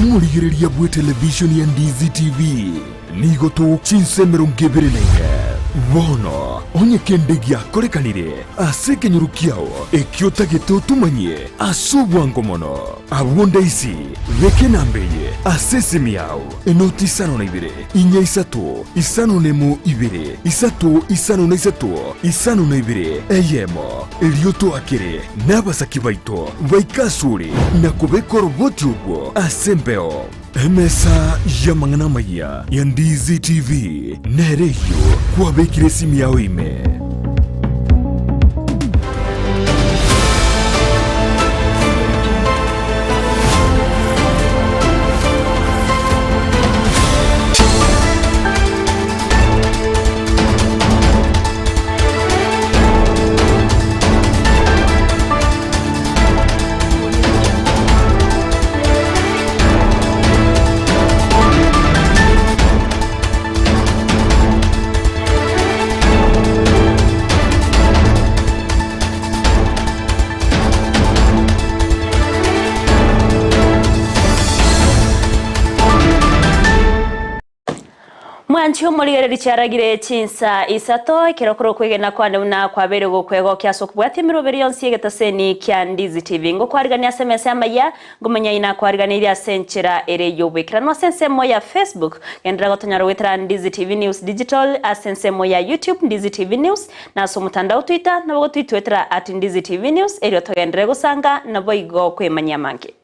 Omurigiriria bwe television ya Ndizi TV nigoto Chinsa Bono onye kendegi akorekanire asekenyuru kiao ekiotagete tumanye asubwango mono abonda isi veke nambeye asesemi yao enoti isano na ibere inya isato isano nemo ibere isato isano na isato isano na ibere eyemo elioto akere nabasaki baito baikasuri na kubeko roboti ubwo asembeo Emesa ya mangana Amayia ya Ndizi TV nereyo kwa bekire simu yao ime. Mwancho muligere charagire Chinsa Isato kirokoro kwegena kwa na kwa bere gokwego kyasokubwati miroberi yonsi yegetaseni kya Ndizi TV ngo kwarigania SMS Amayia ngomenya ina kwariganira senchera ere yobekira no sense moya Facebook gendera gotonyaro wetra Ndizi TV News Digital asense moya YouTube Ndizi TV News na so mutandao Twitter na bogo Twitter @Ndizi TV News ero togendere gosanga na boigo kwemanya mangi.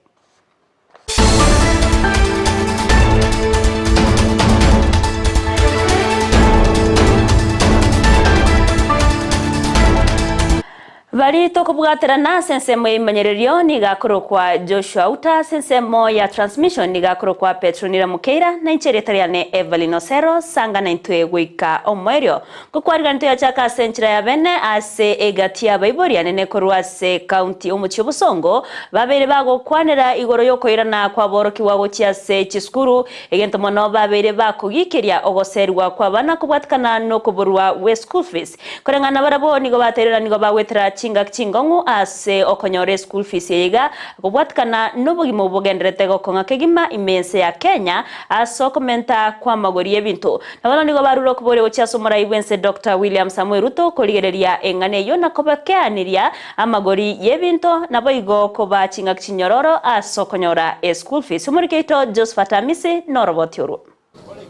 Bari toko bwaterana sensemo y'imanyerero ni gakoro kwa Joshua Auta sensemo ya transmission ni gakoro kwa Petronira Mukeira na incheretariane Everline Osero sanga na intwe gwika omwerio gukwarira nto ya chaka senchira ya bene ase egatia baibori anene korwa se county omuchi busongo babere bago kwanera igoro yokoirana kwa boroki wabo cyase chiskuru egento mono babere bakugikeria ogoserwa kwa bana kubwatkana no kuburwa we school fees korengana barabo nigo baterera nigo bawetra chingongu ase okonyore school fees yega kubwatkana nobugimo bugendrete gokonga kegima imense ya Kenya aso komenta kwa magori y'ebintu nabano nigo baruro kubore ocyasomora ibwense Dr. William Samuel Ruto koligereria engane yo nakobakeaniria amagori y'ebintu nabo igo koba chinyororo aso konyora school fees umurikeito Josephat Amisi no robot yoro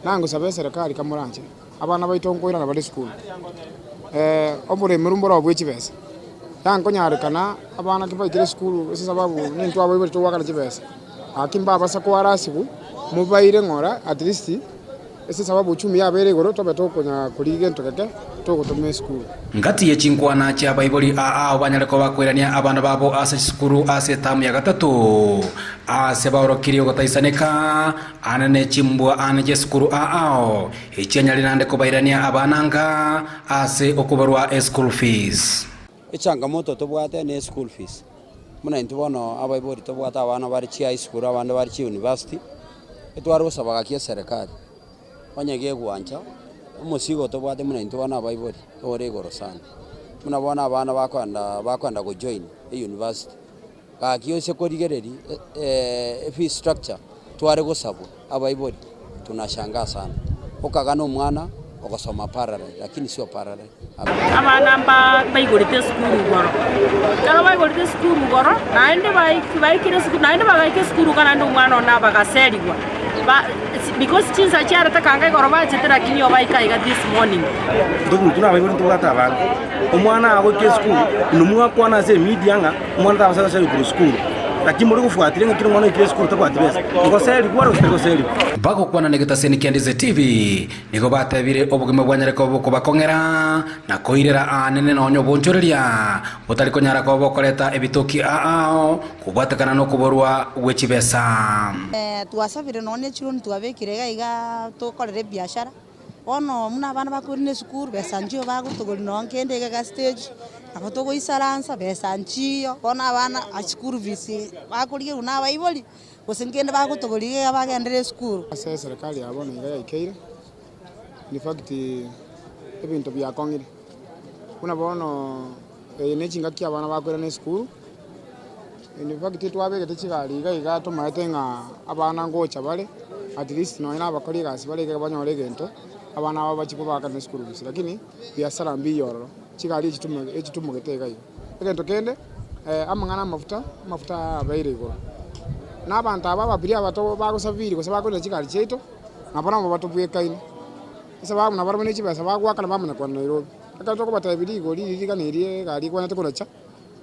nango sabe serikali kamuranje abana baitongoira na bali school obure murumbora obwechibesa tango nyarikana abana kibaikire school ese sababu nintu abo bito wakala chibesa akimba basa ko arasibu mubaire ngora at least ese sababu uchumi yabere goro tobeto konya kulige ntokeke to gutome school ngati ye chinkwana cha baiboli abanyareko bakwirania abana babo ase school ase tamu ya gatatu ase baorokirio gotaisaneka anane chimbwa anaje school ichanyali nande ko bairania abananga ase okubarwa school fees Changamoto tobwate ne school fees muna intubono abaibori tobwata abana bari chi high school abana bari chi university etwaro sabaga kia serikali banyage gwanja umusigo tobwate muna intubona abaibori ore goro sana muna bona abana bakwanda go join university ka kiyo se korigereri fees structure tware go sabo abaibori tunashangaa sana okagana umwana okosoma parallel lakini sio parallel abana baigorite school goro kana baigorite school goro naende baikire school naende bagaike school kana ndo mwana ona bagaserigwa because Chinsa chara takanga goro bachitira kinyo baikaiga this morning ndugu tuna baigorite tugata abana omwana agoke school numwa kwana se media umwana tabasasa ku school lakini muri kufuatilia ngikiro mwana ikire school takwatibesa ngoseri gwaro ngoseri bako kwana negetaseni kya Ndizi TV nigo batabire obugima bwanyareko boko bakongera na koirera anene nonyo bonchoreria botari konyara ko bokoreta ebitoki kubwatakana no kuborwa wechibesa twasabire none chironi twabekire gaiga tokorere biashara ono muna bana bakurine school besanjio bagutugori nonkende ga stage akotogo isaransa besanjio ona bana a school visi bakuriye una baiboli gusingende bagutugori abagendere school ase serikali yabona iga ikeire ni fact ebintu byakongire kuna bono nechinga kia bana bakurine school in fact twabegete chigari iga tumaete nga abana ngocha bale at least no ina bakori gasi bale ke banyore gento abana aba bachipo bakane school fees lakini biashara mbi yororo chigari echitumugete iga egento kende amangana mafuta abaire go n'abantu aba babiri abato bagusaviri kose bakone chigari cheto nabona mu batubwekaine sababu nabara bane chibasa bagwakana bamana kwa Nairobi akatoko batabiri go liri kaniriye gari kwa ntakonacha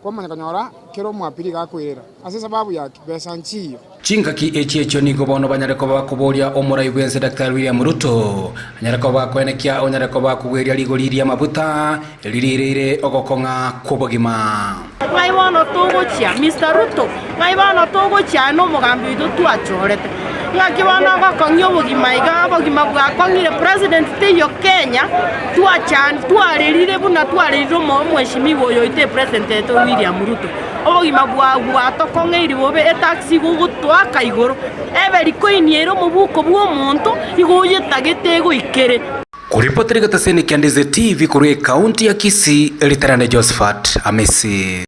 kwa manyakanyora kero mwapiri gakwirira ase sababu ya pesa nchiyo chingaki echecho nigo bono banyareko bakuboria omurai bwense Dr. William Ruto anyareko bakwenekia onyareko bakugweria ligoriria mabuta liririre ogokonga kubogima ngai bono togochia Mr. Ruto ngai bono togochia no mugambi witu twachorete ngaki bono gokongio bogima iga bogima bwakongire president tiyo Kenya twarerire buna twarerire mweshimiwa oyo ite president eto William Ruto obogima bwatokongeiri bobe etaxi gugutwaka igoro eberi koiniero mubuko bw'omuntu igoyetagete ikere kuripoteri gataseni kia Ndizi TV kuri kaunti ya Kisii literane Josephat Amisi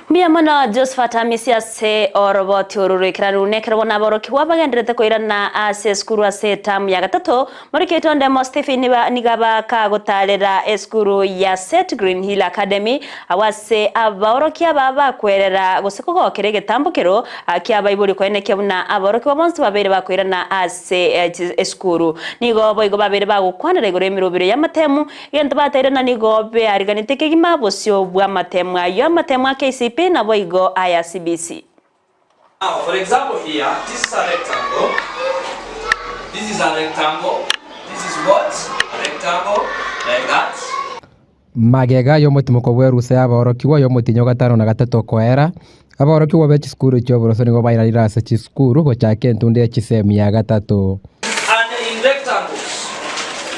Mbia mono Josephat Amisi ase oroboti orurikira runekera bona boroki wabagenderete koirana ase skuru ase tamu ya gatatu moriketo ndemo Stephen nigaba ka gotalera eskuru ya Set Green Hill Academy awase aboroki ababa kwerera goseko kerege tambukero akia baibuli kweneke buna aboroki babonsi babere bakoirana ase eskuru nigo boigo babere bagukwanira igoro emirubiro ya matemu gento baterana nigo be ariganiteke gimabosyo bwa matemu ayo matemu KCP na boigo aya CBC. Now, for example here, this is a rectangle. This is a rectangle. This is what? A rectangle like that. Magega yo mutimo bweru se aboroki wo yo mutinyo gatano na gatatu kwera aboroki wo bechi skuru cyo boroso nigo bayirira ase chi skuru go chake ntunde chisemi ya gatatu. And in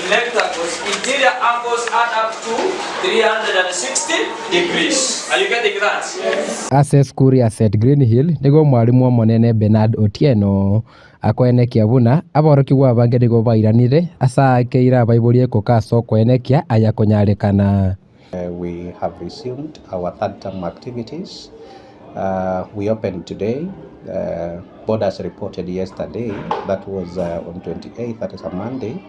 rectangles, interior angles add up to 360 degrees. Are you getting that? Yes. Ase skuru ya Set Green Hill nigo mwalimu wa monene Bernard Otieno akwenekia buna aboroki wa bange nigo bairanire asa keira baibulie kokaso kwenekia aya konyarekana. We have resumed our third term activities. We opened today. Board has reported yesterday. That was on 28th, that is a Monday.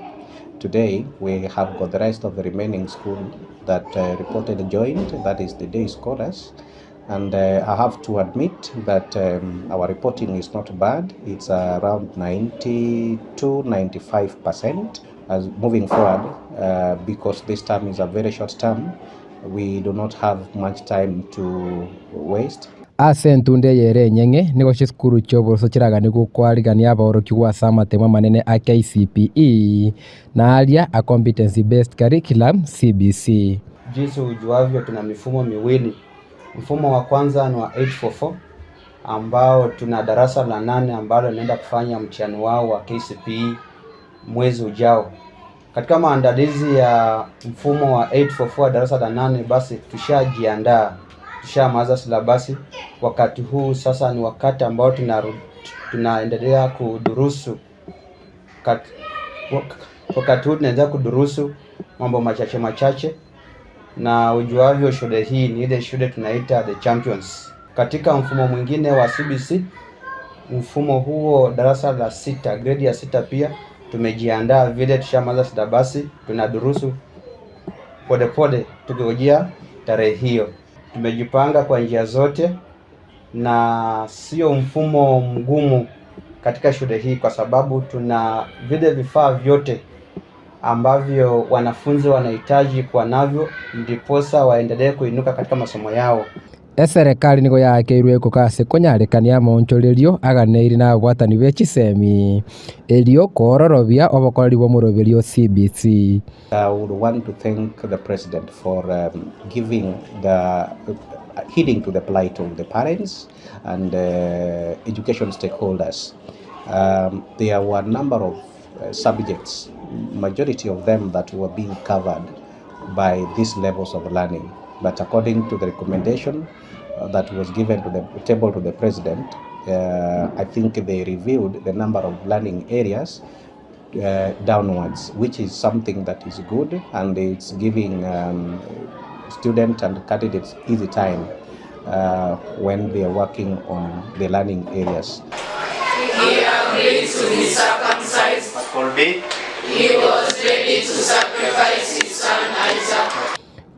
Today we have got the rest of the remaining school that reported joined, that is the day scholars. And I have to admit that our reporting is not bad. It's around 90-95%. As moving forward, because this term is a very short term, we do not have much time to waste. Ase ntunde yere nyenge nigo shikuru chobo so chiraga nigo kwarigania aboroki wa sama tema manene a KCPE na alia a competency based curriculum CBC. Jinsi ujuavyo tuna mifumo miwili. Mfumo wa kwanza ni wa 844 ambao tuna darasa la 8 ambalo linaenda kufanya mtihani wao wa KCPE mwezi ujao. Katika maandalizi ya mfumo wa 844 darasa la 8 basi tushajiandaa, tushamaliza silabasi. Wakati huu sasa ni wakati ambao tunaendelea kudurusu. Wakati huu tunaendelea kudurusu mambo machache na ujuavyo shule hii ni ile shule tunaita the champions. Katika mfumo mwingine wa CBC, mfumo huo darasa la 6, grade ya 6 pia tumejiandaa vile tushamaliza silabasi, tunadurusu pole tukingojea tarehe hiyo. Tumejipanga kwa njia zote na sio mfumo mgumu katika shule hii kwa sababu tuna vile vifaa vyote ambavyo wanafunzi wanahitaji kwa navyo ndiposa waendelee kuinuka katika masomo yao. Serikali nigo yakeirwe kokase konyarekania monchorerio aganeiri na bwatani bechisemi elio kororobia obokoreri bo muroberio CBC. I would want to thank the president for giving the heeding to the plight of the parents and education stakeholders. There were a number of subjects, majority of them that were being covered by these levels of learning. But according to the recommendation that was given to the table to the president, I think they reviewed the number of learning areas downwards, which is something that is good and it's giving students and candidates easy time. when they are working on the learning areas. He agreed to be circumcised. He was ready to sacrifice his son Isaac.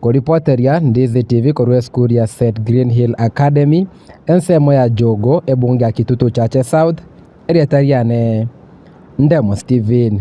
Kuripoteria Ndizi TV korwe school ya St Green Hill Academy ensemo ya Jogo ebunge ya Kitutu Chache South erietariane Ndemo Steven.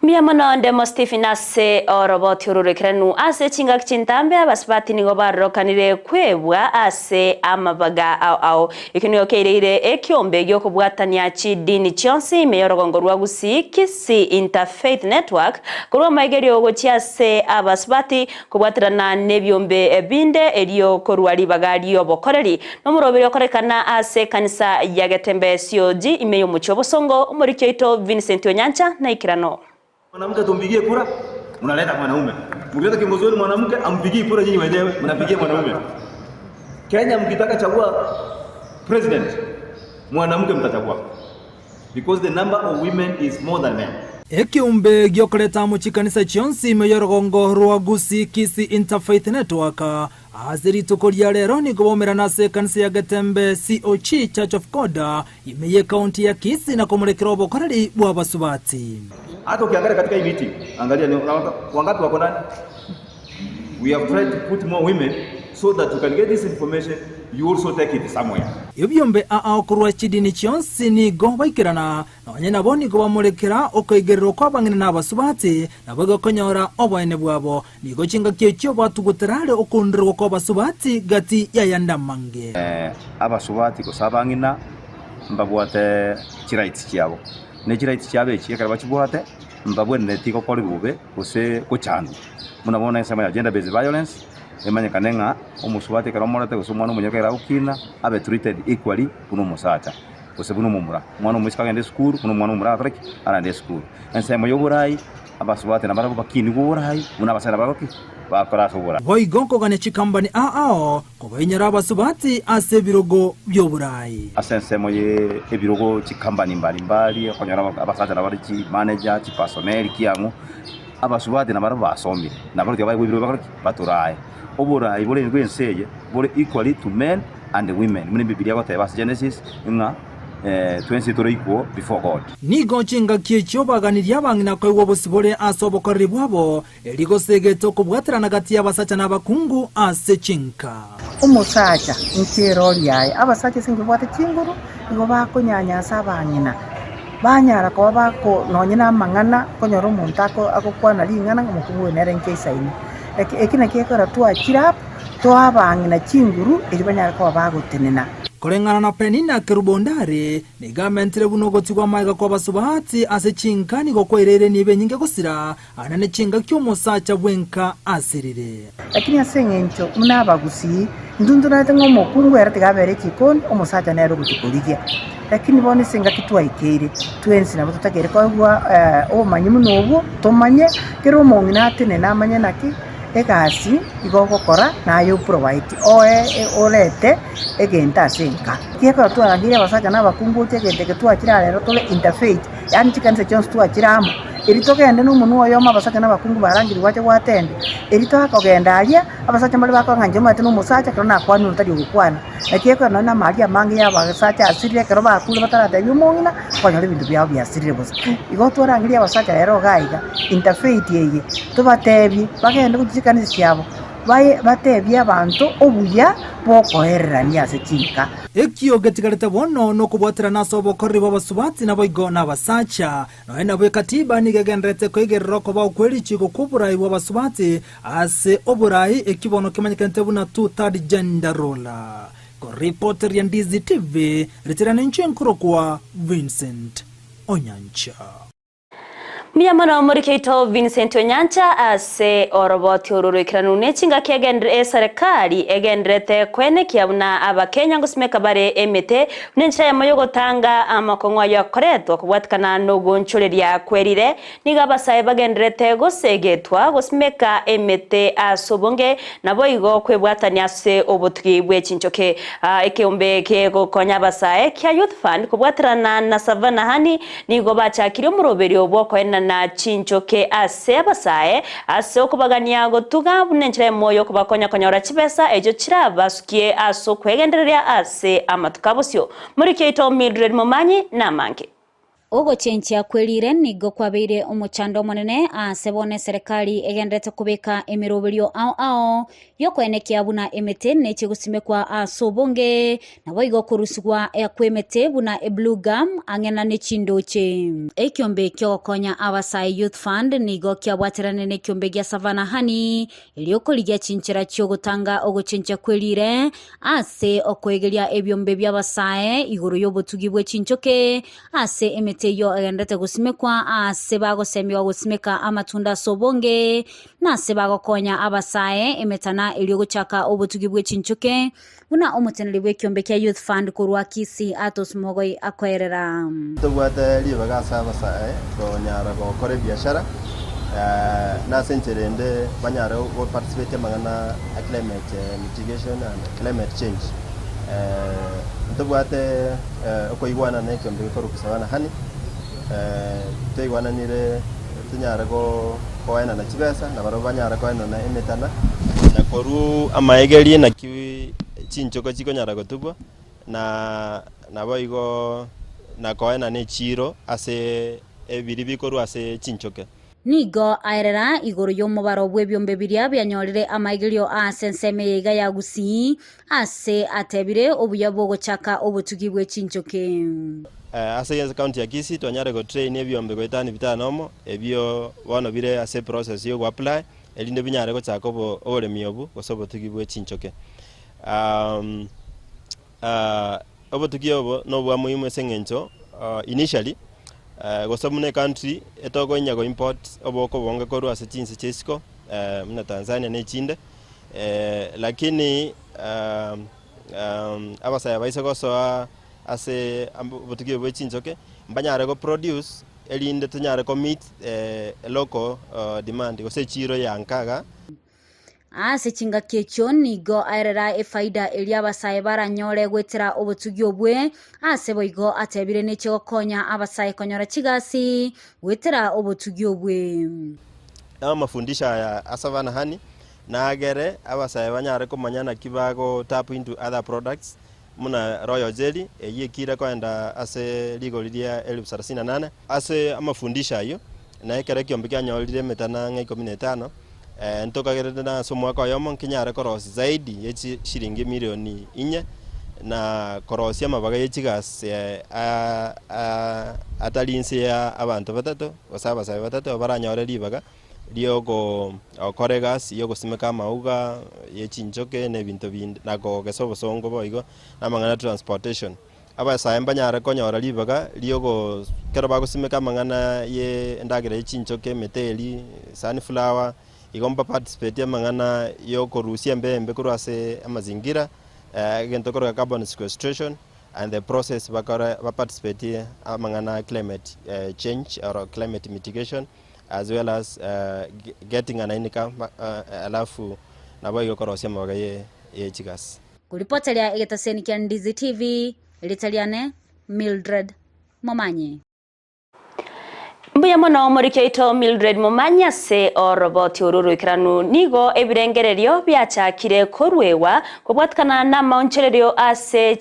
Miamono Ndemo Stephen ase oroboti ururekeranu ase chinga kichintambe abasibati nigo barokanire kwebwa ase amabaga ao ikini okeire ekiombe gyo kubwatania chidini chionsi meyorogongo rwa Gusii Kisii Interfaith Network kurwa maigerio gochiase abasibati kubwatirana nebyombe ebinde eriyo korwa libagario bokoreri nomurobero korekana ase kanisa ya Getembe COG imeyo muchobosongo umurikyoito Vincent Onyancha na ikirano. Mwanamke tumpigie kura, mnaleta mwanaume. Mkienda kiongozi wenu mwanamke ampigie kura nyinyi wenyewe, mnapigia mwanaume. Kenya mkitaka chagua president, mwanamke mtachagua. Because the number of women is more than men. Ekiumbe gyokoreta muchikanisa chionsi meyorogongo rwa Gusii Kisii Interfaith Network aziritukoria rero ni gobomera nase kanisa ya Getembe COG Church of God imeye county ya Kisii na kumurekera obokoreri bwa basubati. Hata ukiangalia katika hii meeting, angalia ni wangapi wako ndani. We have tried to put more women so that you can get this information, you also take it somewhere. Ebyombe akurwa chidini chionsi ni go baikirana na wanyena boni go bamurekera okoigerero kwa bangene n'abasubati nabaga konyora obwene bwabo nigo chinga kyekyo batuguterare okundiro kwa basubati gati ya yandamange. Abasubati ko sabangina mbabwate chirights cyabo. Ne chirights cyabo ekiyekara bakibwate mbabwene tiko kori bube ose kuchana. Munabona nsema ya gender based violence emanye kanenga omusubati karamorate gusumwana umunyakera ukina abe treated equally kuno musacha kusebuno mumura mwana umwisika ngende school kuno mwana umura atreki arande school ensemo yoburai abasubati nabara bakini goburai munabasana baroki bakora sobura boigonko gane chikambani kobenyera abasubati ase birogo byoburai asensemo ye ebirogo chikambani mbali akonyara abasacha nabari chi manager chi personnel kiangu abasubati nabara basombi nabaro tyabaye bibiro bakora baturai oburai bole ngwenseye bole equally to men and women mune bibilia ko tebas Genesis nga 20 equal before God. Nigo chinga kiechyo baganiria bangina ko wobosibole asobokorri bwabo eligo segeto kubwatirana gati y'abasacha n'abakungu ase chinka. Umusacha nkero lyaye abasacha singubwate chinguru nigo bakonyanya sabangina. Banyara ko bako nonyina mangana konyoro umuntu akokwana lingana ngomukuwe nerenkesaini. Ekina kiekora tuachira twabangina chinguru elibanyara ko bagotenena. Korengana na penina kerubondare ni gamentire bunogoti kwa maiga kwa basubati ase chinka ni gokwerere nibe nyinge gusira anane chinga ky'umusacha bwenka asirire. Lakini asengencho munaba Gusii ndundura tengo mokungu era tigabere chikoni umusacha nero gutikuligia. Lakini bone senga kitwa ikere twensi na tutakere kwa o manyimu nobu tomanye kero mongina atene na manye naki egasi igogokora nayo provide olete egenta senka kieko twarangira basacha n'abakungu tegende twakira rero tole interfaith yani chikanise chonse twakiramo eritogende n'umuntu oyo basacha n'abakungu barangiri wache gwatende erito akogenda alia abasacha bali bakanganje mate n'umusacha kana kwani utari gukwana nakieko na magia mangi ya basacha asirire kero bakulu batarata y'umongina kwanyore bintu byabo byasirire bosa igo twarangira basacha rero gaiga interfaith yeye tubatebi bagende kuchikanise cyabo batebye abantu obuya bokohererania ase chinka ekio getigarete bono no kubwatira naso bokorri babasubati na boigo na basacha no ena bwe katiba nigegendrete koigerero ko bakweri chiko kuburai babasubati ase oburai ekibono kimanyikante buna 2/3 gender role ko reporter ya Ndizi TV retirana nchenkuro kwa Vincent Onyancha. Miamano murikeito Vincent Onyancha ase oroboti ururikiranu nechinga kiegendre serikali egendrete kwene kiabuna abakenya ngusimeka bare emete nencha ya mayogo tanga amakongwa yakoretwa kubwatikana nogonchoreria kwerire niga basaye bagendrete gosegetwa gusimeka emete asobonge naboigo kwebwatania ase obutwi bwechinchoke ekiombe kego konya basaye kya youth fund kubwatirana na savana hani nigo bachakire umuroberi obwo kwena kubagana na chinchoke ase abasae ase okubagania gotuga bunenchire moyo kubakonya konyora chibesa ejo chirabasukie aso kwegendereria ase amatukabosio muri keito Mildred Momanyi na mangi Ogochenchia kwelire nigo kwabeire omuchando monene asebone serikali egendete kubika emiroberio ao yokwenekia buna emete neche gusimekwa asobonge nabo igo kurusigwa yakwemete buna blue gum angena nechindoche ekyombe kyokonya abasai youth fund nigo kyabwaterane nekyombe gya savana hani iliokoligia chinchira cyogotanga ogochenchia kwelire ase okwegeria ebyombe by'abasae iguru yobotugibwe chinchoke ase emete yo agendete gusimekwa ase bagosemiwa gusimeka amatunda sobonge na se bagokonya abasae emetana iliogochaka obutugibwe chinchoke buna omuteneri bw'ekyombe kya youth fund kurwa Kisii atos mogoi akwerera tubwate libaga abasae gonyara gukora biashara na sencherende banyara go participate magana climate mitigation and climate change tubwate okoigwana n'ekyombe gikora kusabana hani tegwana nire tunyara go koena na chibesa na baro banyara koena na emetana na koru amaegerie na ki chinchoko chiko nyara gotubwa na boigo na koena ne chiro ase ebiri bikoru ase chinchoke nigo aerera igoro yomubaro bw'ebyombe biria byanyorire amaigirio asenseme yiga ya Gusii ase atebire obuya bwogochaka obutugibwe chinchoke ase yes county ya Kisii twanyare go train ebyombe goitani bitanomo ebyo bono bire ase process yo apply elinde binyare go chaka oboremi obu gosobotugibwe chinchoke obotugiobo no bwa muhimu esengencho initially gosomune country etogo inyago import oboko bonge koru ase Chinsa chesiko muna Tanzania ne chinde lakini abasaya baise gosoa ase botugio bwe chinchoke mbanyare go produce elinde tunyare ko meet local demand gose chiro yankaga ase chinga kecho nigo aerera efaida elia abasae baranyore gwetera obutugio bwe ase boigo atebire neche gokonya abasae konyora chigasi gwetera obutugio bwe mafundisha ya asavana hani na agere abasae banyare komanyana kibago tap into other products muna royal jelly yekira kwenda ase ligo lidia 1038 ase amafundisha yo na ekere kyombe kyanyorire metana 15 ntokagere na somo kwa yomo kinyare korosi zaidi yechi shilingi milioni 4 na korosi amabaga yechigas atalinse ya abantu batatu basaba sabe batatu baranyore libaga liogo koregas yogo simeka mauga yechinchoke ne bintu bindi nako gesobo songo boigo namangana transportation abasaya mbanyare konyora libaga liogo kero bagusimeka mangana ye ndagire yechinchoke meteli sunflower igomba participate mangana yoko rusia mbembe kurase amazingira gento kora carbon sequestration and the process bakara participate mangana climate change or climate mitigation as well as getting an income alafu nabo yoko rosia mabaga ye chigas kuripotelea egetaseni kya Ndizi TV litaliane Mildred Momanyi Mbuya mono muri keito Mildred Momanyi se oroboti ururu ikiranu nigo ebirengererio byachakire korwewa kubwatkana na maonchererio ase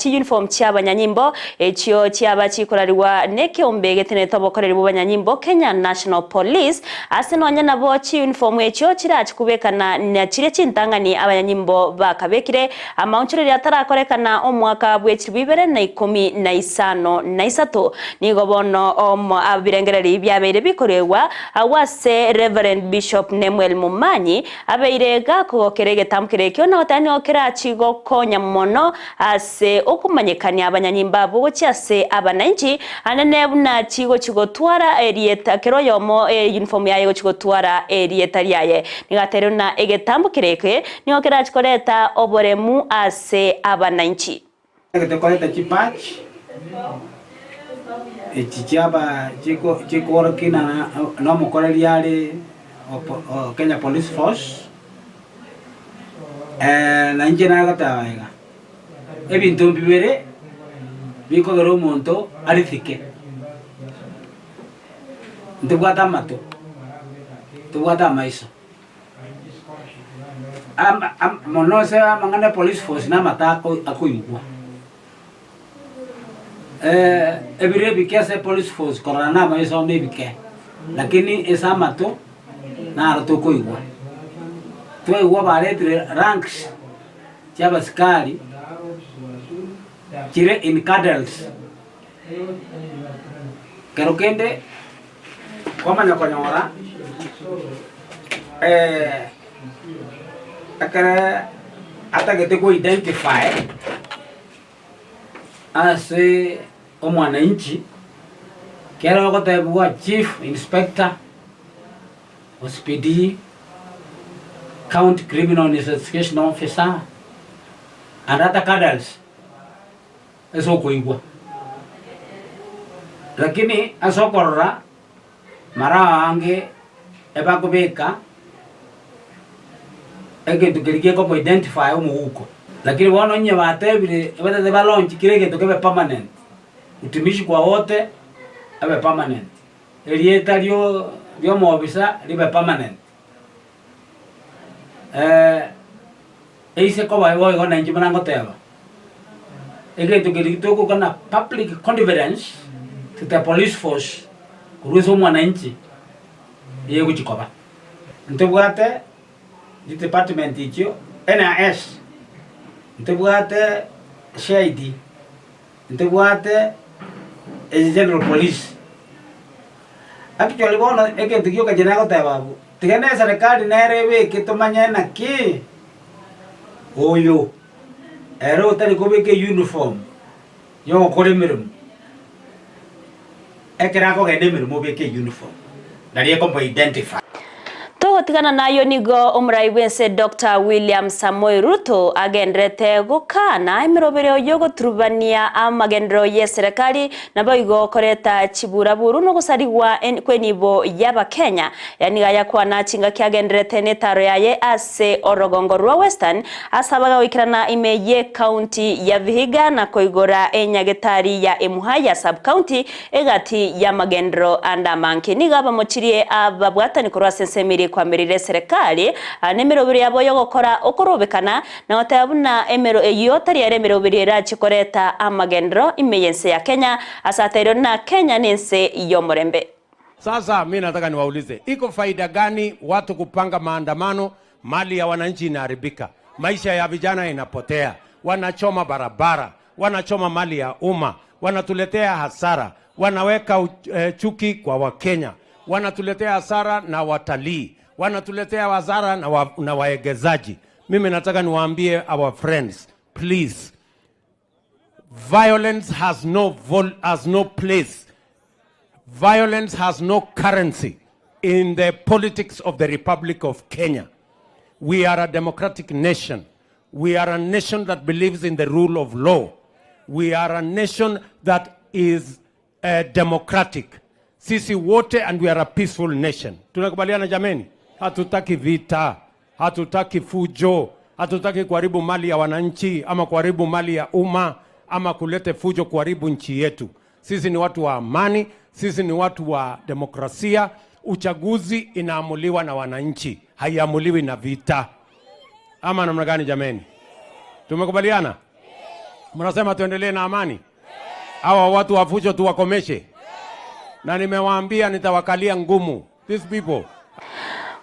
uniform cha banyanyimbo ekyo cyaba kikorariwa nekyombe getene tobokorera banyanyimbo Kenya National Police ase nonya nabo uniform ekyo kirakikubekana na kire chintangani abanyanyimbo bakabekire amaonchererio atarakorekana omwaka bw'ekibibere na 15 na Isato nigo bono abirengereri byabeire bikorewa awase Reverend Bishop Nemwel Momanyi abeirega kokerege tamkirekyo na otani okera chigo konya mono ase okumanyekania abanyanyimba bo cyase abananchi anene buna chigo chigotwara erieta kero yomo uniform yayo chigotwara erieta lyaye nigatero na egetambukireke ni okera chikoreta oboremu ase abananchi egetekoreta chipatch echichaba chikoro kina no mokoreri yale Kenya Police Force na nje na gatawaiga ebintu bibere biko gero omonto arithike Ntibwata mato. Tibwata maiso. Monose mangane police force na matako akuyugwa. Ebire bikese police force korana maiso nebike. Lakini esa mato na arto kuyugwa. Tuwe uwa baletire ranks chaba askari chire in cadres. Kero kende kwa nyakonyora akara atagete ko identify as mwananchi kero ko tabuwa chief inspector OSPD county criminal investigation officer and other cadres eso kuigwa lakini asokorra mara ange eba kubeka ege tukirikie ko identify umuhuko lakini wana nye batebire ebata ba launch kirege tukebe permanent utumishi kwa wote abe permanent elieta lyo mobisa libe permanent eise ko bayo go nanji manango teba ege tukirike ko kana public confidence to the police force kuruhusu mwananchi yeye kuchikoba ntubwate di department icho NIS ntubwate shade ntubwate general police actually bono eke tukio kajena ko tababu tigane serikali nerebe kitumanya na ki oyo ero tari ko beke uniform yo koremerum ekera ko gedemir mo beke uniform nariye ko identify Togotigana nayo nigo umurai wense Dr. William Samoei Ruto agendrete gukana emirobero yo guturubania amagendero ye serikali nabo igo koreta chiburaburu no gusarigwa kwenibo yaba Kenya yani gaya kwana chinga kyagendrete netaro yaye ase orogongo rwa Western asabaga wikirana imeye county ya Vihiga na koigora enyagetari ya Emuhaya sub county egati ya magendero andamanke niga bamochirie ababwatani korwa sensemiri kwa mirire serikali nemero biri yabo yo gukora okorobekana na otabuna emero eyotari yaremero biri rachikoreta amagendero imeyense ya Kenya asatero na Kenya nense yomorembe. Sasa mimi nataka niwaulize, iko faida gani watu kupanga maandamano, mali ya wananchi inaharibika, maisha ya vijana inapotea, wanachoma barabara, wanachoma mali ya umma, wanatuletea hasara, wanaweka chuki kwa Wakenya, wanatuletea hasara na watalii, wanatuletea hasara na waegezaji. Mimi nataka niwaambie our friends, please, violence has no place. Violence has no currency in the politics of the Republic of Kenya. We are a democratic nation. We are a nation that believes in the rule of law. We are a nation that is democratic. Sisi wote, and we are a peaceful nation. Tunakubaliana jameni? Hatutaki vita, hatutaki fujo, hatutaki kuharibu mali ya wananchi ama kuharibu mali ya umma ama kulete fujo kuharibu nchi yetu. Sisi ni watu wa amani, sisi ni watu wa demokrasia. Uchaguzi inaamuliwa na wananchi, haiamuliwi na vita. Ama namna gani jameni? Tumekubaliana? Mnasema tuendelee na amani? Hawa watu wa fujo tuwakomeshe? Na nimewaambia nitawakalia ngumu. These people.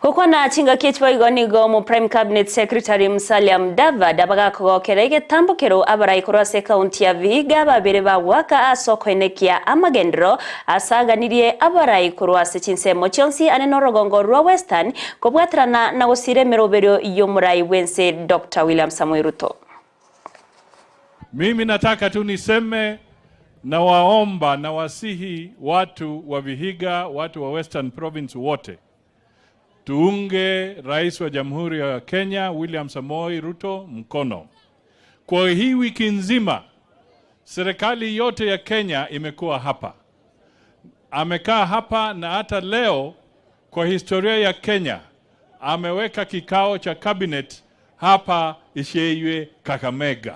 Kuko na chinga kichwa igonigo mu Prime Cabinet Secretary Musalia Mudavadi abaga kogerege tambukero abarai korose county ya Vihiga babere bagwaka asoko enekia amagendero asaganirie abarai korose Chinsa chonsi aneno rogongo rwa Western kobwatrana na gusire merobero iyo murai wense Dr. William Samoei Ruto. Mimi nataka tu niseme na waomba na wasihi watu wa Vihiga, watu wa Western Province wote, tuunge Rais wa Jamhuri ya Kenya William Samoei Ruto mkono. Kwa hii wiki nzima serikali yote ya Kenya imekuwa hapa. Amekaa hapa na hata leo kwa historia ya Kenya ameweka kikao cha cabinet hapa Isheiwe Kakamega.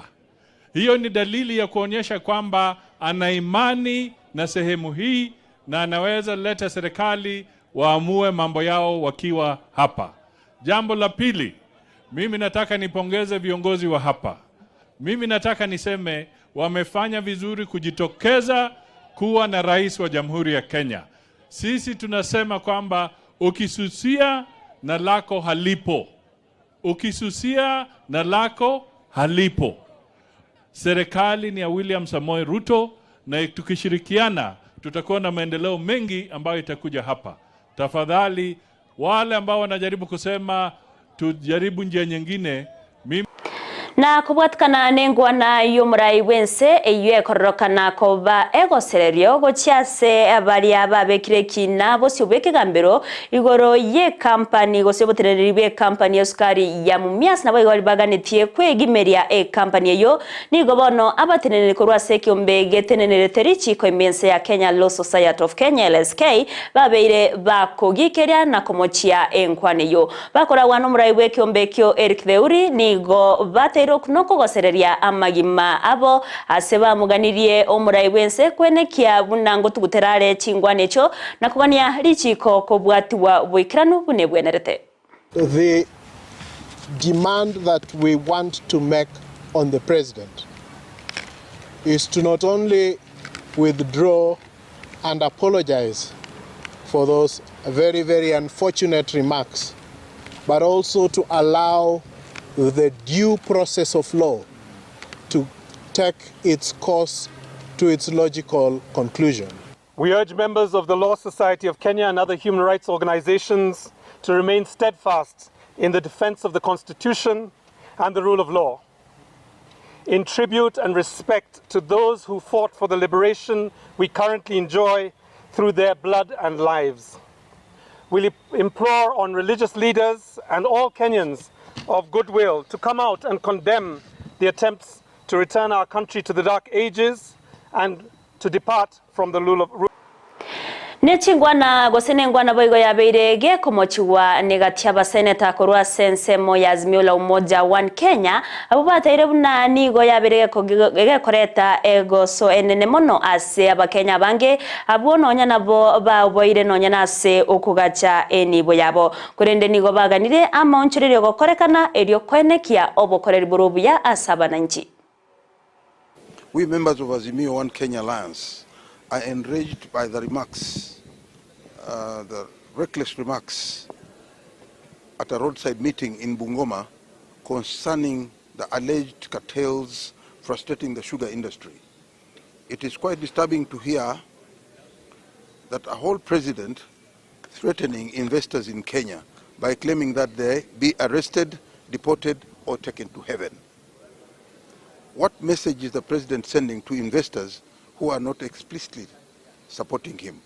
Hiyo ni dalili ya kuonyesha kwamba ana imani na sehemu hii na anaweza leta serikali waamue mambo yao wakiwa hapa. Jambo la pili, mimi nataka nipongeze viongozi wa hapa. Mimi nataka niseme wamefanya vizuri kujitokeza kuwa na rais wa Jamhuri ya Kenya. Sisi tunasema kwamba ukisusia na lako halipo. Ukisusia na lako halipo. Serikali ni ya William Samoei Ruto, na tukishirikiana tutakuwa na maendeleo mengi ambayo itakuja hapa. Tafadhali wale ambao wanajaribu kusema tujaribu njia nyingine, mimi na kubwatkana nengwa na yomurai wense eyue kororokana koba egosererio gochiase abari ababekire kina bosio bekegambero igoro ye company gosio botereri be company esukari ya mumias nabo igori baganitie kwegimeria company eyo nigo bono abatenene korwa sekiombe getenene terichi ko imense ya Kenya Law Society of Kenya LSK babeire bakogikeria na komochia enkwane yo bakora wano murai wekiombe kyo Eric Theuri nigo bate noko gosereria amagima abo aseba muganirie omurai wense kwenekia bunango tuguterare chingwane cho na kubania lichiko kobwatiwa bwikirano bunebwenerete. The demand that we want to make on the president is to not only withdraw and apologize for those very, very unfortunate remarks, but also to allow the due process of law to take its course to its logical conclusion. We urge members of the Law Society of Kenya and other human rights organizations to remain steadfast in the defense of the Constitution and the rule of law. In tribute and respect to those who fought for the liberation we currently enjoy through their blood and lives, we implore on religious leaders and all Kenyans of goodwill to come out and condemn the attempts to return our country to the dark ages and to depart from the rule of Nechingwana gosenengwana boigo yabeirege komochiwa negatia baseneta korwa sensemo ya Azimio la Umoja One Kenya abo bataire buna nigo yaberege kogege koreta ego so enene mono ase abakenya bange abo nonya nabo baboire nonya nase okugacha enibo yabo kurende nigo baganire amaonchirero gokorekana erio kwenekia obokoreri burubu ya asabananchi. We members of Azimio One Kenya Alliance are enraged by the remarks, the reckless remarks at a roadside meeting in Bungoma concerning the alleged cartels frustrating the sugar industry. It is quite disturbing to hear that a whole president threatening investors in Kenya by claiming that they be arrested, deported, or taken to heaven. What message is the president sending to investors who are not explicitly supporting him?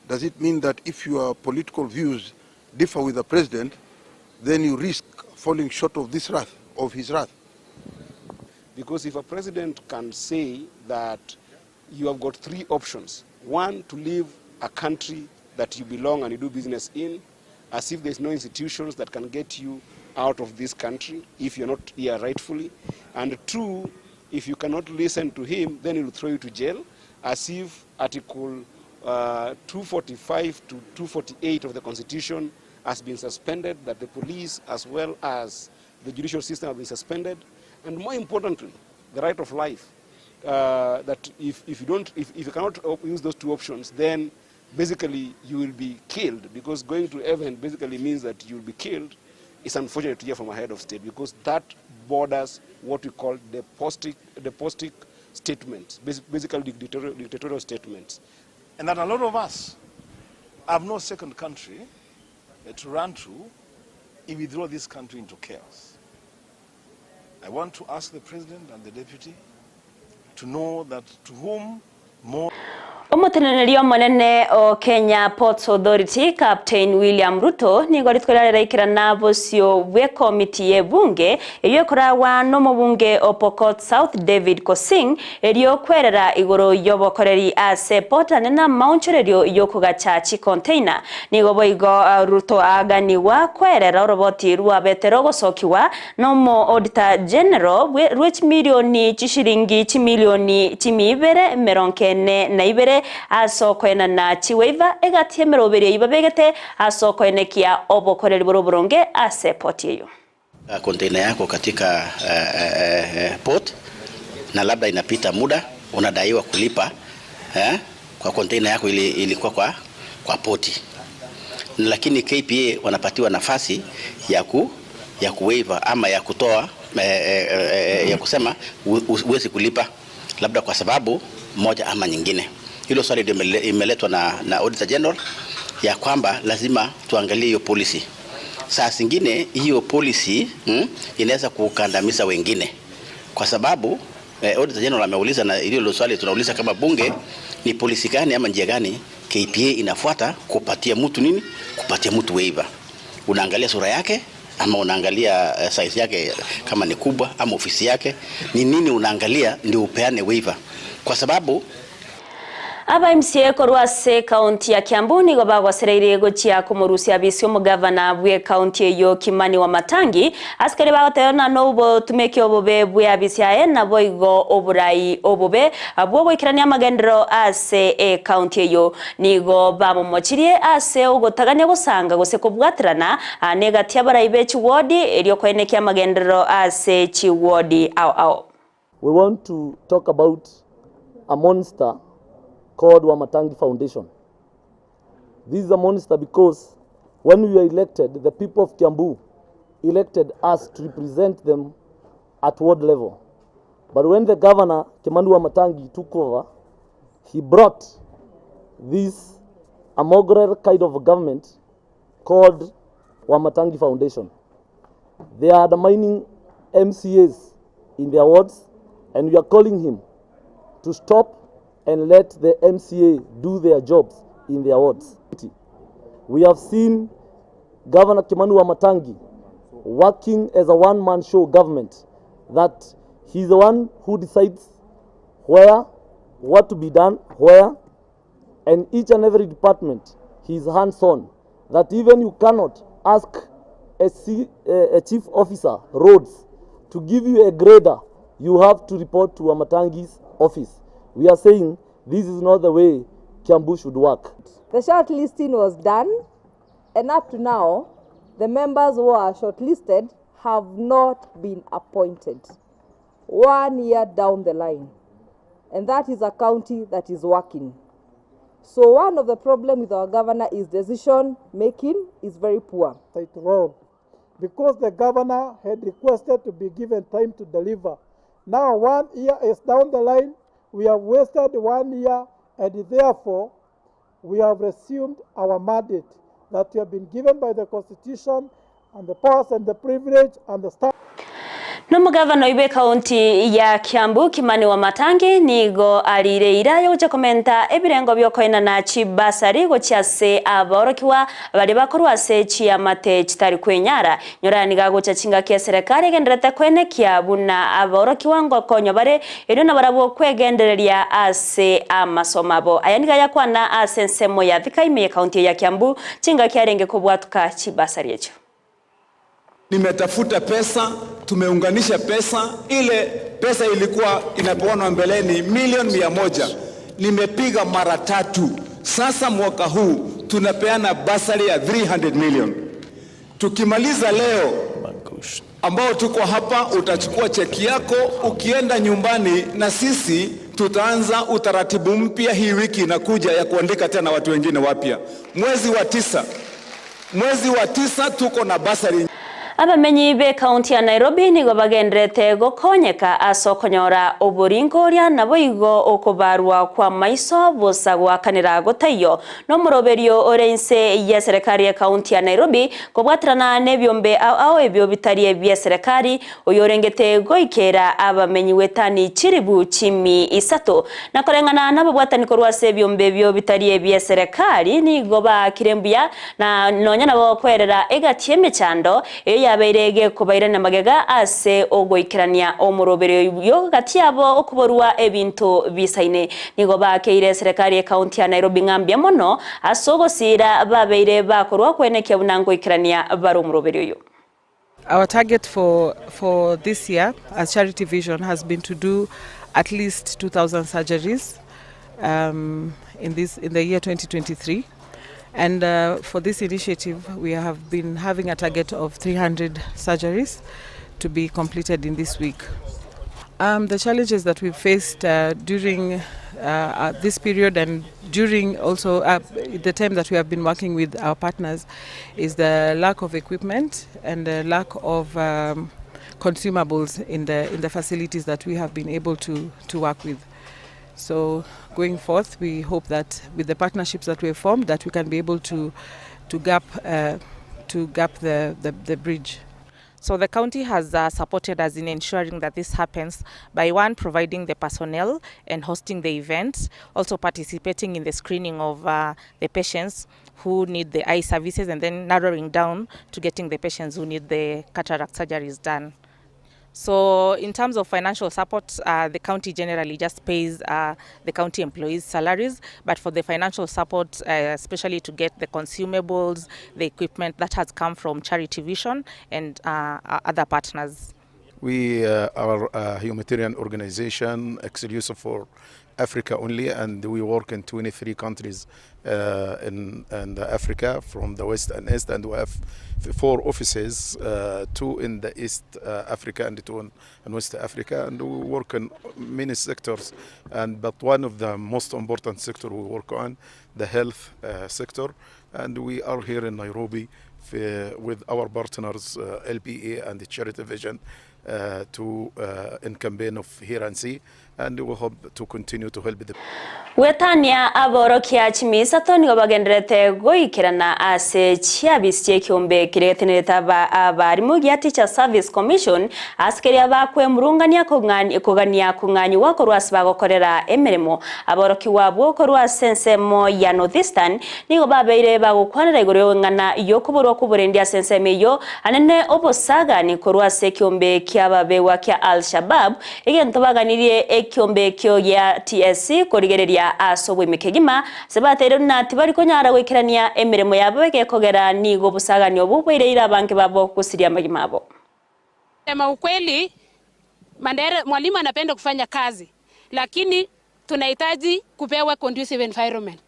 Does it mean that if your political views differ with the president, then you risk falling short of this wrath, of his wrath? Because if a president can say that you have got three options, one, to leave a country that you belong and you do business in, as if there's no institutions that can get you out of this country if you're not here rightfully, and two, if you cannot listen to him, then he will throw you to jail, as if Article 245 to 248 of the Constitution has been suspended, that the police as well as the judicial system have been suspended, and more importantly, the right of life. That if you cannot use those two options, then basically you will be killed, because going to heaven basically means that you will be killed. It's unfortunate to hear from a head of state, because that borders what we call the postic statements, basically dictatorial statements. And that a lot of us have no second country to run to if we throw this country into chaos. I want to ask the president and the deputy to know that to whom more... Omotenenerio monene o Kenya Ports Authority Captain William Ruto nigo ritwerera ikirana bosio we committee ye bunge eyo korawa no mubunge o Pokot South David Kosing erio kwerera igoro yobokoreri ase portane na maunchererio yokugacha chi container nigo boigo Ruto aganiwa kwerera roboti ruwa betero gosokiwa no mo auditor general which milioni chishiringi chi milioni chimibere meronkene na ibere asoko ena na chiweva egatie meroberio ibabegete asoko enekia obokoreri boroboronge ase poti hiyo. Container yako katika port na labda inapita muda unadaiwa kulipa kwa container yako ilikuwa kwa poti, lakini KPA wanapatiwa nafasi ya kuwaiver ama ya kutoa ya kusema uwezi kulipa labda kwa sababu moja ama nyingine. Hilo swali imeletwa na Auditor General ya kwamba lazima tuangalie hiyo policy. Saa zingine hiyo policy inaweza kukandamiza wengine kwa sababu Auditor General ameuliza, na hilo swali tunauliza kama bunge, ni policy gani ama njia gani KPA inafuata kupatia mtu nini? Kupatia mtu waiver. Unaangalia sura yake ama unaangalia size yake kama ni kubwa ama ofisi yake ni nini unaangalia ndio upeane waiver, kwa sababu aba MCA korwase county ya Kiambu nigo bagwasereire gochia kumurusia bisi omugavana bwe county eyo Kimani wa Matangi askari bagotena nobo tumeke obobe bwe abisiae na boigo oburai obobe abwo boikirania amagendero ase county eyo nigo bamumochirie ase ogotaganya gusanga gose kubwatirana negatia barai bechi ward elio kwenekia amagendero ase chi ward ao. We want to talk about a monster called Wamatangi Foundation. This is a monster because when we were elected, the people of Kiambu elected us to represent them at ward level. But when the governor, Kimani Wamatangi, took over, he brought this amoral kind of government called Wamatangi Foundation. They are undermining MCAs in their wards, and we are calling him to stop and let the MCA do their jobs in their wards. We have seen Governor Kimani Wamatangi working as a one-man show government, that he's the one who decides what to be done, where, and each and every department he's hands-on, that even you cannot ask a chief officer, roads, to give you a grader, you have to report to Wamatangi's office. We are saying this is not the way Kiambu should work. The shortlisting was done, and up to now, the members who are shortlisted have not been appointed. 1 year down the line, and that is a county that is working. So one of the problems with our governor is decision making is very poor. It's wrong, because the governor had requested to be given time to deliver. Now 1 year is down the line. We have wasted 1 year, and therefore we have resumed our mandate that we have been given by the Constitution, and the powers and the privilege and the staff. Nomugavana ibe county ya Kiambu Kimani wa Matangi nigo alireira yo komenta ebirengo byokoina na chibasari gochase aborokiwa bali bakorwase chiamate chitari kwenyara nyorani gagocha chinga kia serikali genderete kwene Kiabuna aborokiwa ngo konyo bare ero na barabo kwegendereria ase amasomabo ayaniga yakwana ase nsemo ya Vikaime county ya Kiambu chinga kiarenge kubwatuka chibasari echo. Nimetafuta pesa, tumeunganisha pesa, ile pesa ilikuwa inapewanwa mbeleni milioni 100. Nimepiga mara 3. Sasa mwaka huu tunapeana basari ya 300 million. Tukimaliza leo ambao tuko hapa, utachukua cheki yako ukienda nyumbani, na sisi tutaanza utaratibu mpya hii wiki inakuja ya kuandika tena watu wengine wapya. Mwezi wa 9 tuko na basari. Abamenyi be county ya Nairobi nigo bagendrete gokonyeka asokonyora oburingoria nabo igo okobarwa kwa maiso bosagwa kanira gotayo no muroberio orense ya serikali ya county ya Nairobi kobwatrana nebyombe ao ebyo bitari ebya serikali oyorengete goikera abamenyi wetani chiribu chimi Isato nakorengana nabo bwatani korwase byombe byo bitari ebya serikali nigo bakirembuya na nonya nabo kwerera egatieme chando yaberege kubairana magega ase ogoikirania omurobero yo gati yabo okuborwa ebintu bisaine nigo bakeire serikali ya county ya Nairobi ngambya mono asogosira babeire bakorwa kweneke bunango ikirania baro omurobero yo. Our target for this year as Charity Vision has been to do at least 2,000 surgeries in the year 2023. And for this initiative, we have been having a target of 300 surgeries to be completed in this week. The challenges that we faced during this period and during also the time that we have been working with our partners is the lack of equipment and the lack of consumables in the facilities that we have been able to work with. So going forth, we hope that with the partnerships that we have formed, that we can be able to gap the bridge. So the county has supported us in ensuring that this happens by one, providing the personnel and hosting the events, also participating in the screening of the patients who need the eye services, and then narrowing down to getting the patients who need the cataract surgeries done. So in terms of financial support, the county generally just pays the county employees' salaries, but for the financial support, especially to get the consumables, the equipment, that has come from Charity Vision and other partners. We are a humanitarian organization exclusive for Africa only, and we work in 23 countries in Africa from the West and East, and we have 4 offices, 2 in the East Africa and 2 in West Africa, and we work in many sectors, but one of the most important sector we work on, the health sector, and we are here in Nairobi with our partners LPA and the Charity Vision in campaign of Hear and See, and we hope to continue to help them. Wetania aborokia Isato nigo bagenderete goikirana ase chiabisye kiombe kireteneta abarimu gya Teacher Service Commission askeria bakwe murungania kugania wakorwasi bagokorera emirimo aboroki wabo korwa sensemo ya Northeastern nigo babeire bagokwanira igoro ngana yokuburwa kuburendia senseme yo anene obosaga ni korwa se kiombe kyababewa kya Al-Shabaab igento baganirie ekiombe kyo ya TSC korigereria asobwe mikegima sebatero nati bari konyara gwikirania emirimo yabo bekekogera nigo busagani obubwire ira banke babo kusiria magima abo. Sema ukweli, mwalimu anapenda kufanya kazi, lakini tunahitaji kupewa conducive environment.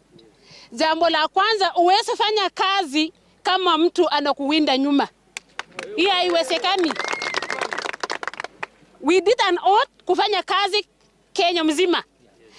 Jambo la kwanza, uweze fanya kazi kama mtu anakuwinda nyuma. Hii haiwezekani. We did an oath kufanya kazi Kenya mzima,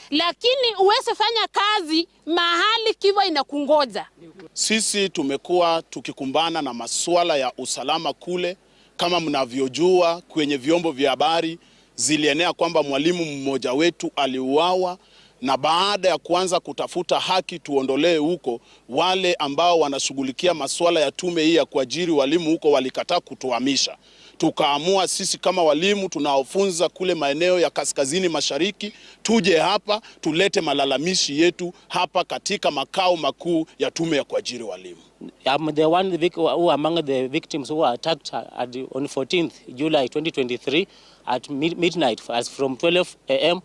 lakini uweze fanya kazi mahali kiwa inakungoja. Sisi tumekuwa tukikumbana na masuala ya usalama kule. Kama mnavyojua kwenye vyombo vya habari zilienea kwamba mwalimu mmoja wetu aliuawa, na baada ya kuanza kutafuta haki tuondolee huko, wale ambao wanashughulikia masuala ya tume hii ya kuajiri walimu huko walikataa kutuhamisha. Tukaamua sisi kama walimu tunaofunza kule maeneo ya kaskazini mashariki tuje hapa tulete malalamishi yetu hapa katika makao makuu ya tume ya kuajiri walimu. I'm the one who among the victims who were attacked on 14th July 2023 at midnight, as from 12 a.m.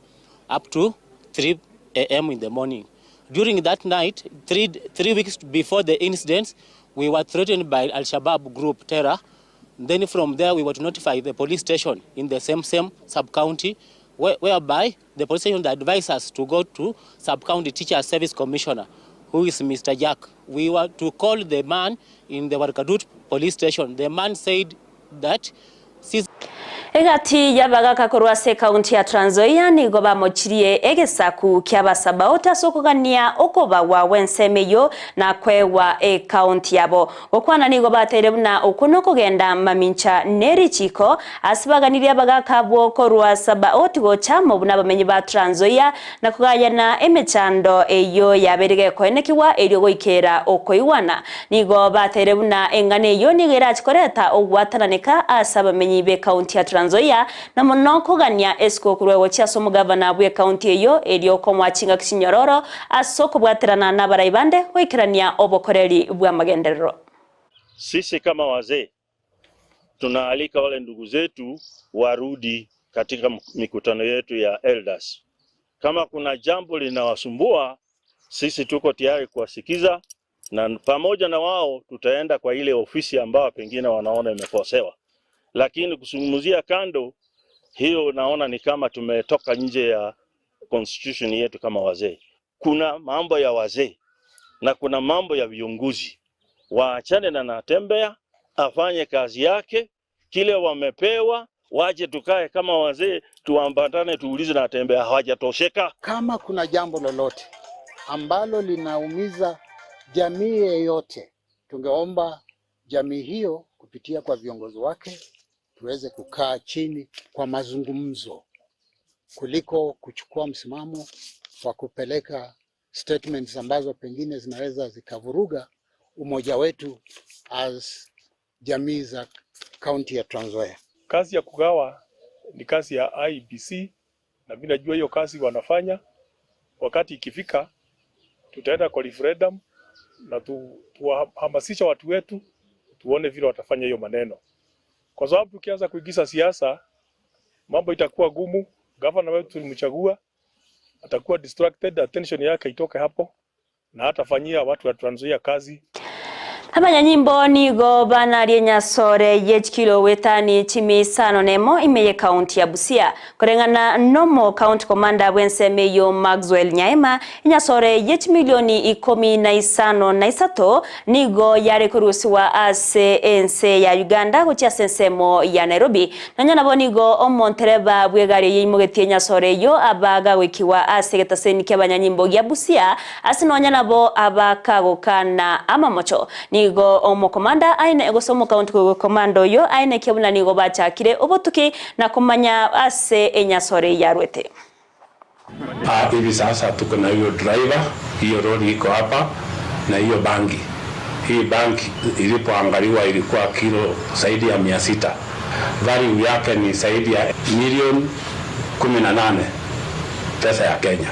up to 3 a.m. in the morning. During that night, three weeks before the incidents, we were threatened by Al-Shabaab group terror. Then from there, we were to notify the police station in the same sub-county, whereby the police station advised us to go to sub-county Teacher Service Commissioner, who is Mr. Jack. We were to call the man in the Warkadut police station. The man said that Egati yabaga korwa se county ya Trans Nzoia nigo bamochirie egesaku kyabasaba otasokogania okoba wa wensemeyo na kwewa county yabo okwana nigo baterebuna okuno kugenda mamincha nerichiko asibaganiria baga kabwo korwa saba otigo chamo buna bamenyi ba Trans Nzoia na kugayana emechando eyo yaberege koenekiwa eryo goikera okoiwana nigo baterebuna engane yo nigera chikoreta ogwatananeka asaba menyi be county ya Trans Nzoia na monoko gania esko kurwewo chaso mugavana bwe county eyo elio komwachinga kisinyororo asoko bwaterana na baraibande wekirania obokoreri bwa magenderero. Sisi kama wazee tunaalika wale ndugu zetu warudi katika mikutano yetu ya elders. Kama kuna jambo linawasumbua, sisi tuko tayari kuwasikiza, na pamoja na wao tutaenda kwa ile ofisi ambao pengine wanaona imekosewa. Lakini kusungumzia kando hiyo, naona ni kama tumetoka nje ya constitution yetu kama wazee. kuna mambo ya wazee na kuna mambo ya viongozi. Waachane na Natembeya, afanye kazi yake, kile wamepewa, waje tukae kama wazee, tuambatane, tuulize Natembeya hawajatosheka. Kama kuna jambo lolote ambalo linaumiza jamii yeyote, tungeomba jamii hiyo kupitia kwa viongozi wake tuweze kukaa chini kwa mazungumzo kuliko kuchukua msimamo wa kupeleka statements ambazo pengine zinaweza zikavuruga umoja wetu as jamii za kaunti ya Trans Nzoia. Kazi ya kugawa ni kazi ya IEBC na mimi najua hiyo kazi wanafanya. Wakati ikifika tutaenda kwa referendum na tuwahamasisha watu wetu tuone vile watafanya hiyo maneno. Kwa sababu tukianza kuigiza siasa mambo itakuwa gumu. Governor wetu tulimchagua, atakuwa distracted, attention yake itoke hapo na hatafanyia watu wa Trans Nzoia kazi. Amanyanyimbo nigo bana Nyasore yechikilo wetani chimisano nemo imeye county ya Busia. Korengana nomo county commander bwenseme yo Maxwell Nyaima Nyasore yech milioni 15 na Isato nigo yare kurusiwa ase ense ya Uganda kuchia sensemo ya Nairobi. Nanyana bonigo omontereba bwegari yimogetie Nyasore yo abaga wikiwa ase getaseni kyabanyanyimbo ya Busia asinonyana bo abakagokana amamocho. Nigo omo komanda aine egosomo county komando yo aine kebuna nigo bachakire obotuki na kumanya ase Enyasore yarwete. Hivi sasa tuko na hiyo driver, hiyo lori iko hapa na hiyo bangi. Hii bangi ilipoangaliwa ilikuwa kilo zaidi ya 600. Value yake ni zaidi ya milioni 18 pesa ya Kenya.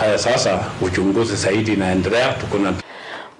Haya sasa uchunguzi zaidi inaendelea. Tuko na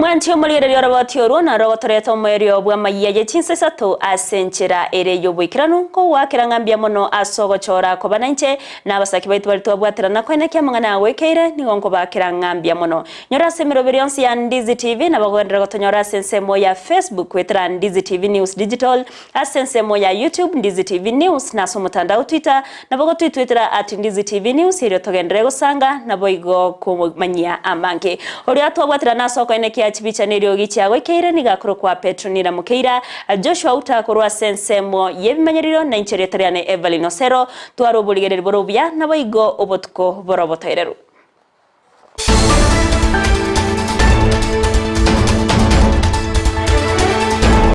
Mwanti omulire yoroboti oruna rogotoreta omerio bwa Amayia ye Chinsa Isato asenchera ere yobwikirano ko wakirangambia mono asogochora ko bananche na basaki baitu bari tobwaterana ko ene kyamangana wekeire ni gonko bakirangambia mono nyora semero berionsi ya Ndizi TV na bagondera gotonyora sensemo ya Facebook wetra Ndizi TV News Digital asensemo ya YouTube Ndizi TV News na so mutandao Twitter na bagotu Twitter @Ndizi TV News iro togendere gosanga na boigo kumanyia amange ori atobwaterana soko ene chibicha neryo gicha wekeire ni gakoro kwa Petronira Mukeira Joshua Auta korwa sensemo yebimanyiriro na incheretariane Everline Osero twaro buligerero borobya nabo igo obotuko borobotoireru.